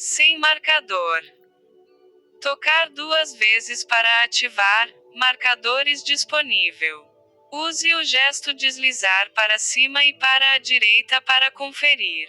Sem marcador. Tocar 2 vezes para ativar, marcadores disponível. Use o gesto deslizar para cima e para a direita para conferir.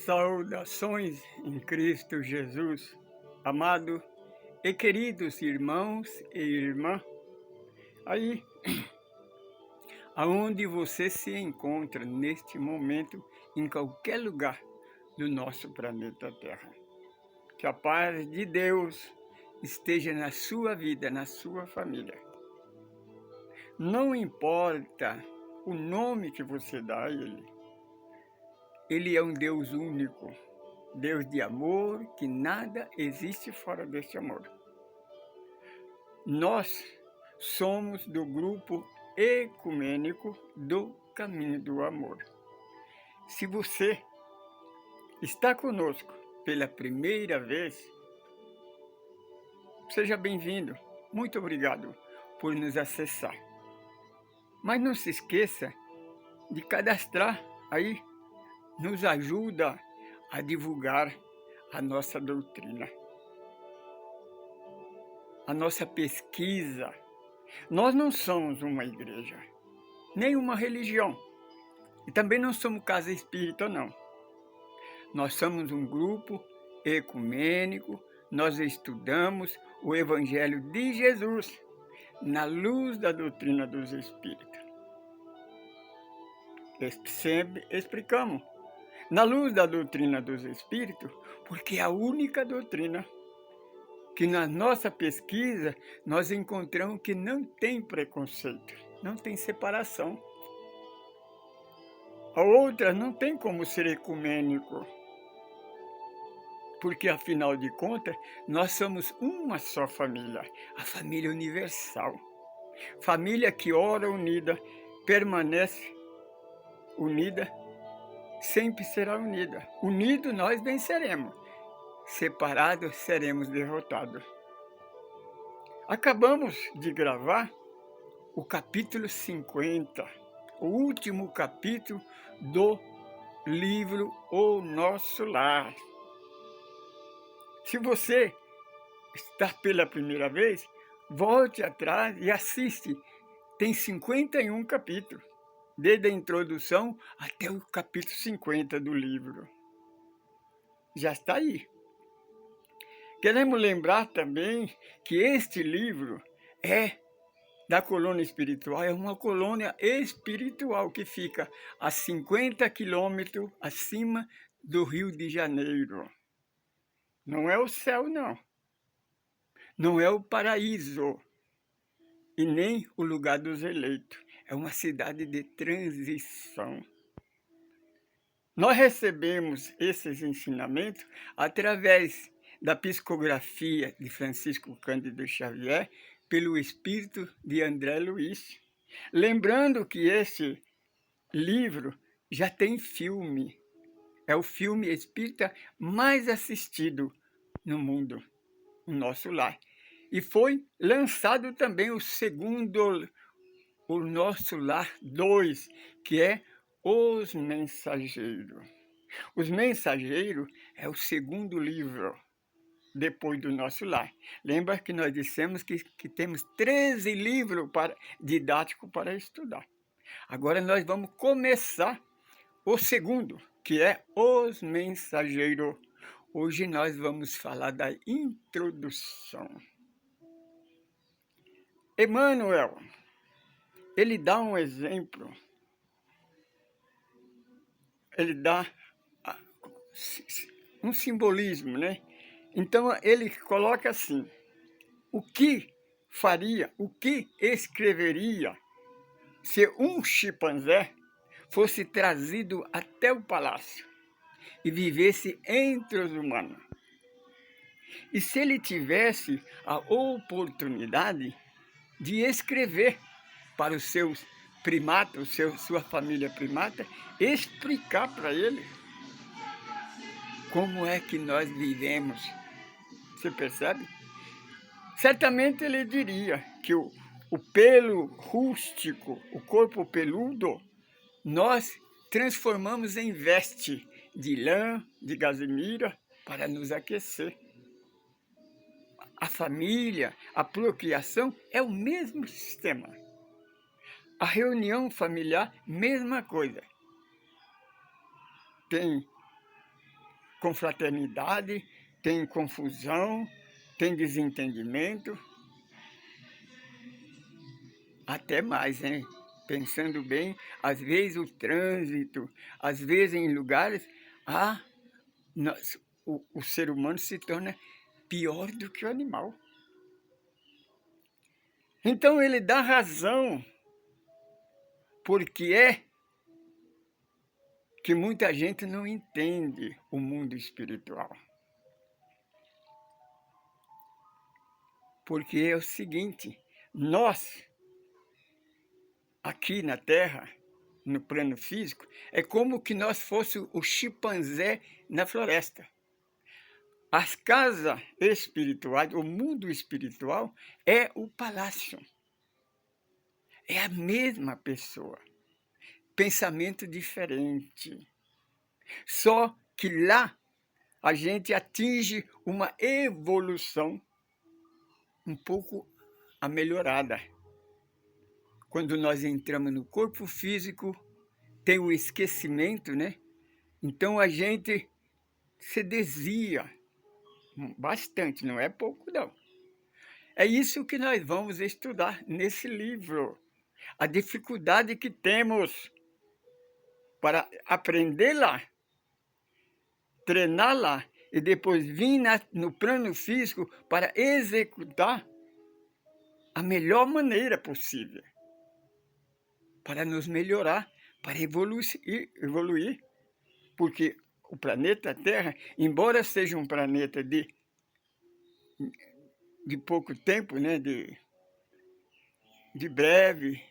Saudações em Cristo Jesus, amado e queridos irmãos e irmã, aí aonde você se encontra neste momento, em qualquer lugar do nosso planeta Terra. Que a paz de Deus esteja na sua vida, na sua família. Não importa o nome que você dá a Ele. Ele é um Deus único, Deus de amor, que nada existe fora deste amor. Nós somos do grupo ecumênico do Caminho do Amor. Se você está conosco pela primeira vez, seja bem-vindo. Muito obrigado por nos acessar. Mas não se esqueça de cadastrar aí, nos ajuda a divulgar a nossa doutrina, a nossa pesquisa. Nós não somos uma igreja, nem uma religião, e também não somos casa espírita, não. Nós somos um grupo ecumênico, nós estudamos o Evangelho de Jesus na luz da doutrina dos Espíritos. Sempre explicamos, na luz da doutrina dos Espíritos, porque é a única doutrina que na nossa pesquisa nós encontramos que não tem preconceito, não tem separação. A outra não tem como ser ecumênico, porque afinal de contas nós somos uma só família, a família universal. Família que ora unida, permanece unida, sempre será unida. Unido nós venceremos, separados seremos derrotados. Acabamos de gravar o capítulo 50, o último capítulo do livro O Nosso Lar. Se você está pela primeira vez, volte atrás e assiste. Tem 51 capítulos, desde a introdução até o capítulo 50 do livro. Já está aí. Queremos lembrar também que este livro é da colônia espiritual, é uma colônia espiritual que fica a 50 quilômetros acima do Rio de Janeiro. Não é o céu, não. Não é o paraíso e nem o lugar dos eleitos. É uma cidade de transição. Nós recebemos esses ensinamentos através da psicografia de Francisco Cândido Xavier pelo espírito de André Luiz. Lembrando que esse livro já tem filme. É o filme espírita mais assistido no mundo, O Nosso Lar. E foi lançado também o segundo, O Nosso Lar 2, que é Os Mensageiros. Os Mensageiros é o segundo livro, depois do Nosso Lar. Lembra que nós dissemos que temos 13 livros didáticos para estudar. Agora nós vamos começar o segundo, que é Os Mensageiros. Hoje nós vamos falar da introdução. Emmanuel, ele dá um exemplo, ele dá um simbolismo, né? Então ele coloca assim: o que faria, o que escreveria se um chimpanzé fosse trazido até o palácio e vivesse entre os humanos? E se ele tivesse a oportunidade de escrever para os seus primatas, sua família primata, explicar para ele como é que nós vivemos. Você percebe? Certamente ele diria que o pelo rústico, o corpo peludo, nós transformamos em veste de lã, de gazemira, para nos aquecer. A família, a procriação é o mesmo sistema. A reunião familiar, mesma coisa. Tem confraternidade, tem confusão, tem desentendimento, até mais, hein? Pensando bem, às vezes o trânsito, às vezes em lugares, o ser humano se torna pior do que o animal. Então ele dá razão, porque é que muita gente não entende o mundo espiritual. Porque é o seguinte, nós, aqui na Terra, no plano físico, é como que nós fôssemos o chimpanzé na floresta. As casas espirituais, o mundo espiritual, é o palácio. É a mesma pessoa. Pensamento diferente. Só que lá a gente atinge uma evolução um pouco melhorada. Quando nós entramos no corpo físico, tem o esquecimento, né? Então a gente se desvia bastante, não é pouco não. É isso que nós vamos estudar nesse livro. A dificuldade que temos para aprender lá, treinar lá e depois vir no plano físico para executar a melhor maneira possível. Para nos melhorar, para evoluir. Porque o planeta Terra, embora seja um planeta de pouco tempo, né, de breve,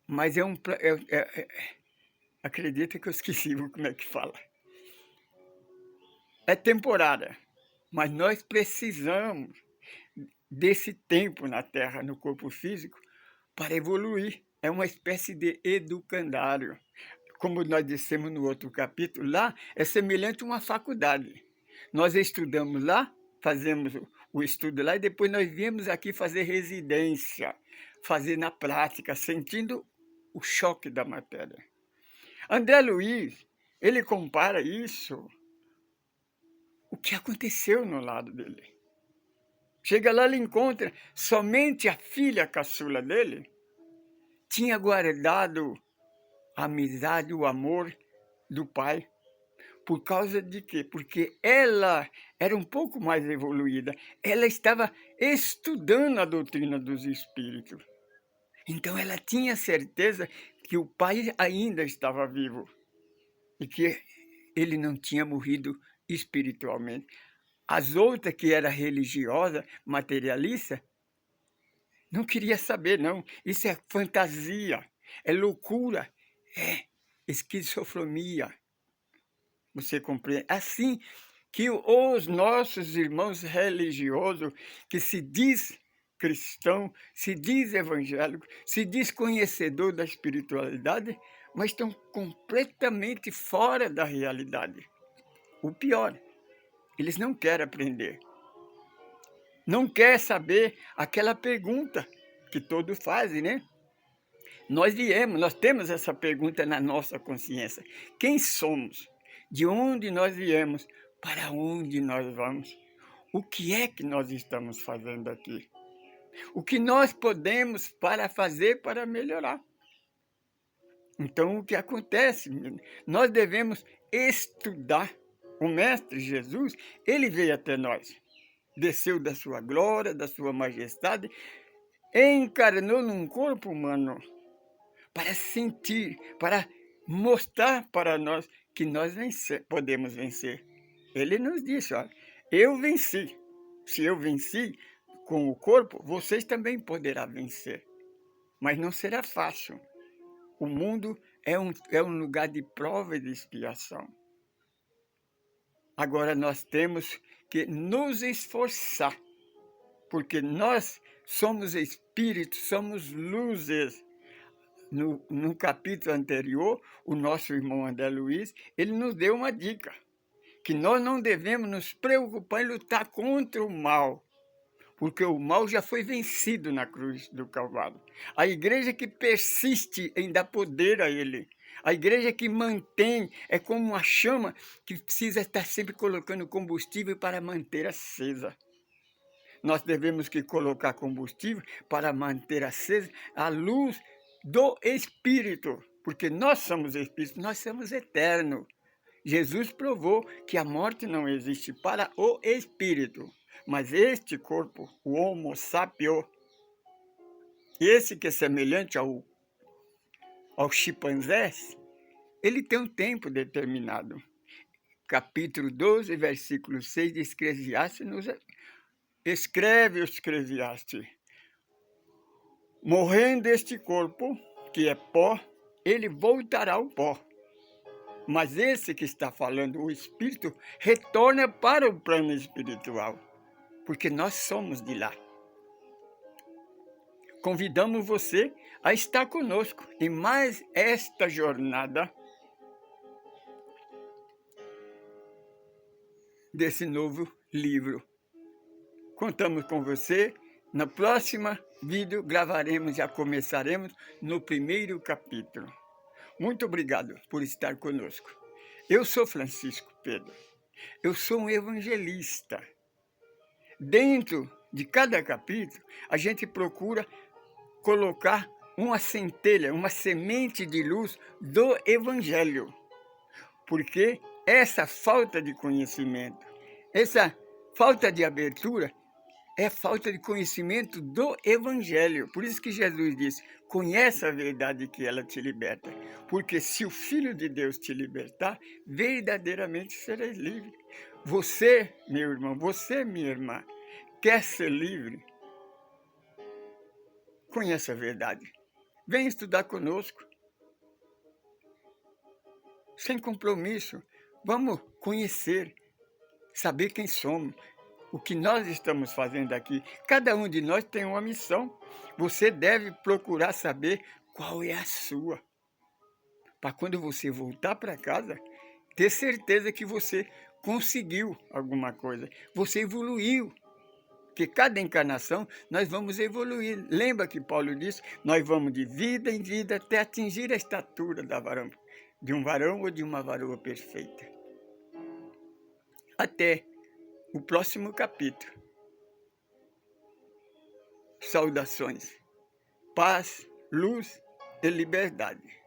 mas acredita que eu esqueci como é que fala. É temporária, mas nós precisamos desse tempo na Terra, no corpo físico, para evoluir. É uma espécie de educandário. Como nós dissemos no outro capítulo, lá é semelhante a uma faculdade. Nós estudamos lá, fazemos o estudo lá e depois nós viemos aqui fazer residência, fazer na prática, sentindo o choque da matéria. André Luiz, ele compara isso, o que aconteceu no lado dele. Chega lá, ele encontra somente a filha caçula dele, tinha guardado a amizade, o amor do pai. Por causa de quê? Porque ela era um pouco mais evoluída. Ela estava estudando a doutrina dos espíritos. Então ela tinha certeza que o pai ainda estava vivo e que ele não tinha morrido espiritualmente. As outras, que era religiosa, materialista, não queria saber, não. Isso é fantasia, é loucura, é esquizofrenia. Você compreende? Assim que os nossos irmãos religiosos, que se diz cristão, se diz evangélico, se diz conhecedor da espiritualidade, mas estão completamente fora da realidade. O pior, eles não querem aprender. Não quer saber aquela pergunta que todos fazem, né? Nós temos essa pergunta na nossa consciência. Quem somos? De onde nós viemos? Para onde nós vamos? O que é que nós estamos fazendo aqui? O que nós podemos fazer para melhorar? Então, o que acontece? Nós devemos estudar. O Mestre Jesus, ele veio até nós. Desceu da sua glória, da sua majestade, encarnou num corpo humano para sentir, para mostrar para nós que nós podemos vencer. Ele nos disse, olha, eu venci. Se eu venci com o corpo, vocês também poderão vencer. Mas não será fácil. O mundo é um lugar de prova e de expiação. Agora nós temos que nos esforçar, porque nós somos espíritos, somos luzes. No capítulo anterior, o nosso irmão André Luiz, ele nos deu uma dica, que nós não devemos nos preocupar em lutar contra o mal, porque o mal já foi vencido na cruz do Calvário. A igreja que persiste em dar poder a ele, a igreja que mantém, é como uma chama que precisa estar sempre colocando combustível para manter acesa. Nós devemos que colocar combustível para manter acesa a luz do Espírito, porque nós somos Espírito, nós somos eternos. Jesus provou que a morte não existe para o Espírito, mas este corpo, o Homo sapiens, esse que é semelhante ao chimpanzés, ele tem um tempo determinado. Capítulo 12, versículo 6 de Eclesiastes nos escreve o Eclesiastes: morrendo este corpo, que é pó, ele voltará ao pó. Mas esse que está falando, o Espírito, retorna para o plano espiritual, porque nós somos de lá. Convidamos você a estar conosco em mais esta jornada desse novo livro. Contamos com você. Na próxima vídeo gravaremos, já começaremos no primeiro capítulo. Muito obrigado por estar conosco. Eu sou Francisco Pedro. Eu sou um evangelista. Dentro de cada capítulo, a gente procura colocar uma centelha, uma semente de luz do Evangelho. Porque essa falta de conhecimento, essa falta de abertura, é falta de conhecimento do Evangelho. Por isso que Jesus disse: conhece a verdade que ela te liberta. Porque se o Filho de Deus te libertar, verdadeiramente serás livre. Você, meu irmão, você, minha irmã, quer ser livre? Conhece a verdade. Vem estudar conosco. Sem compromisso. Vamos conhecer, saber quem somos. O que nós estamos fazendo aqui, cada um de nós tem uma missão. Você deve procurar saber qual é a sua. Para quando você voltar para casa, ter certeza que você conseguiu alguma coisa. Você evoluiu. Porque cada encarnação nós vamos evoluir. Lembra que Paulo disse? Nós vamos de vida em vida até atingir a estatura de um varão ou de uma varoa perfeita. Até o próximo capítulo. Saudações, paz, luz e liberdade.